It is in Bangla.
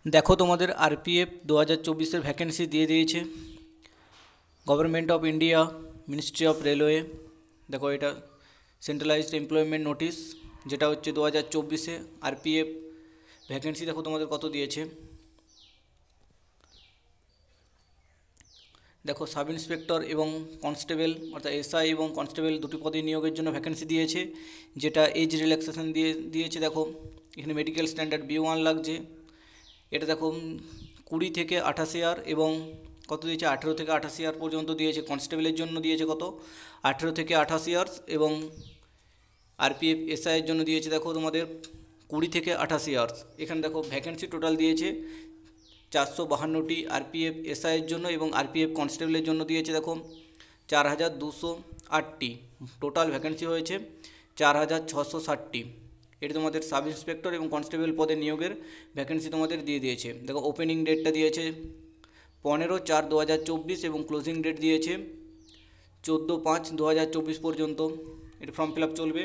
দেখো তোমাদের আরপিএফ 2024-এর ভ্যাকেন্সি দিয়ে দিয়েছে government of India, ministry of railway. দেখো এটা সেন্ট্রালাইজড এমপ্লয়মেন্ট নোটিশ, যেটা হচ্ছে 2024-এ আরপিএফ ভ্যাকেন্সি। দেখো তোমাদের কত দিয়েছে। দেখো সাব ইন্সপেক্টর এবং কনস্টেবল অর্থাৎ এসআই এবং কনস্টেবল দুটি পদে নিয়োগের জন্য ভ্যাকেন্সি দিয়েছে, যেটা এজ রিল্যাক্সেশন দিয়েছে। দেখো এখানে মেডিকেল স্ট্যান্ডার্ড B1 লাগছে। এটা দেখো 20 থেকে 28 ইয়ার এবং কত দিয়েছে 18 থেকে 28 ইয়ার পর্যন্ত দিয়েছে। কনস্টেবলের জন্য দিয়েছে কত 18 থেকে 28 ইয়ার্স এবং আরপিএফ এসআইয়ের জন্য দিয়েছে দেখো তোমাদের 20 থেকে 28 ইয়ার্স। এখানে দেখো ভ্যাকেন্সি টোটাল দিয়েছে 452টি আরপিএফ এসআইয়ের জন্য এবং আরপিএফ কনস্টেবলের জন্য দিয়েছে দেখো 4208টি। টোটাল ভ্যাকেন্সি হয়েছে 4660টি। এটি তোমাদের সাব ইন্সপেক্টর এবং কনস্টেবল পদে নিয়োগের ভ্যাকেন্সি তোমাদের দিয়ে দিয়েছে। দেখো ওপেনিং ডেটটা দিয়েছে 15/4/2024 এবং ক্লোজিং ডেট দিয়েছে 14/5/2024 পর্যন্ত। এটি ফর্ম ফিল আপ চলবে।